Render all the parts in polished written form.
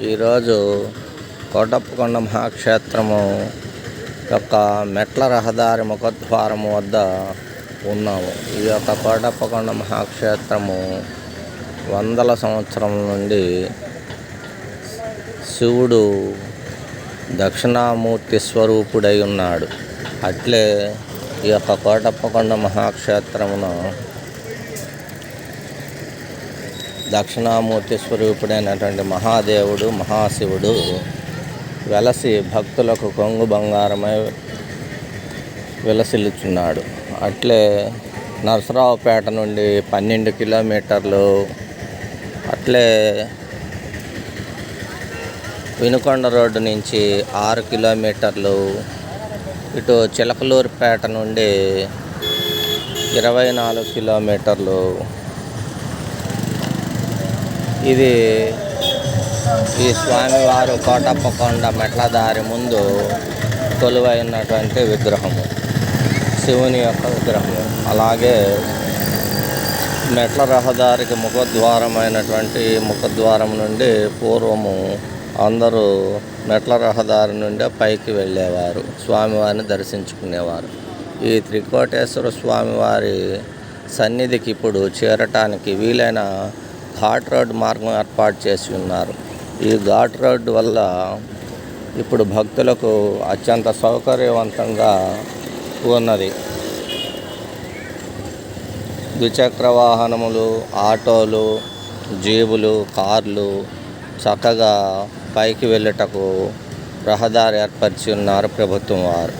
ఈరోజు కోటప్పకొండ మహాక్షేత్రము యొక్క మెట్ల రహదారి ముఖద్వారము వద్ద ఉన్నాము. ఈ యొక్క కోటప్పకొండ మహాక్షేత్రము వందల సంవత్సరం నుండి శివుడు దక్షిణామూర్తి స్వరూపుడై ఉన్నాడు. అట్లే ఈ యొక్క కోటప్పకొండ మహాక్షేత్రమును దక్షిణామూర్తి స్వరూపుడైనటువంటి మహాదేవుడు మహాశివుడు వెలసి భక్తులకు కొంగు బంగారమై విలసిల్లుచున్నాడు. అట్లే నరసరావుపేట నుండి 12 కిలోమీటర్లు, అట్లే వినుకొండ రోడ్డు నుంచి 6 కిలోమీటర్లు, ఇటు చిలకలూరుపేట నుండి 24 కిలోమీటర్లు. ఇది ఈ స్వామివారు కోటప్పకొండ మెట్లదారి ముందు కొలువై ఉన్నటువంటి విగ్రహము, శివుని యొక్క విగ్రహము. అలాగే మెట్ల రహదారికి ముఖద్వారమైనటువంటి ముఖద్వారం నుండి పూర్వము అందరూ మెట్ల రహదారి నుండే పైకి వెళ్ళేవారు, స్వామివారిని దర్శించుకునేవారు. ఈ త్రికోటేశ్వర స్వామివారి సన్నిధికి ఇప్పుడు చేరటానికి వీలైన ఘాట్ రోడ్ మార్గం ఏర్పాటు చేసి ఉన్నారు. ఈ ఘాట్ రోడ్డు వల్ల ఇప్పుడు భక్తులకు అత్యంత సౌకర్యవంతంగా ఉన్నది. ద్విచక్ర వాహనములు, ఆటోలు, జీబులు, కార్లు చక్కగా పైకి వెళ్ళుటకు రహదారి ఏర్పరిచి ఉన్నారు ప్రభుత్వం వారు.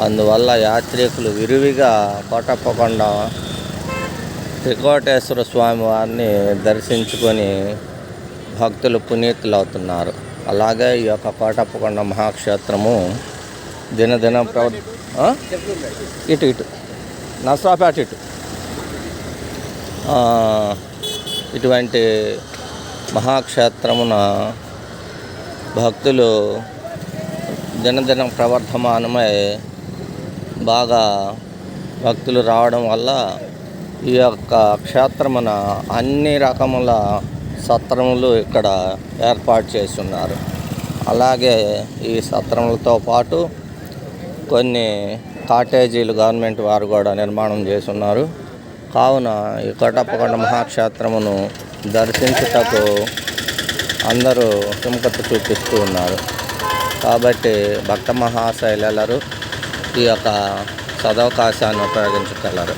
అందువల్ల యాత్రికులు విరివిగా కోటప్పకొండ త్రికోటేశ్వర స్వామి వారిని దర్శించుకొని భక్తులు పునీతులవుతున్నారు. అలాగే ఈ యొక్క కోటప్పకొండ మహాక్షేత్రము దినదిన ఇటు నరసరావుపేట ఇటువంటి మహాక్షేత్రమున భక్తులు దినదినం ప్రవర్ధమానమై బాగా భక్తులు రావడం వల్ల ఈ యొక్క క్షేత్రమున అన్ని రకముల సత్రములు ఇక్కడ ఏర్పాటు చేసి ఉన్నారు. అలాగే ఈ సత్రములతో పాటు కొన్ని కాటేజీలు గవర్నమెంట్ వారు కూడా నిర్మాణం చేసి ఉన్నారు. కావున ఈ కోటప్పకొండ మహాక్షేత్రమును దర్శించుటకు అందరూ సుముఖత చూపిస్తూ ఉన్నారు. కాబట్టి భక్త మహాశైలెల్లరూ ఈ యొక్క సదవకాశాన్ని ఉపయోగించగలరు.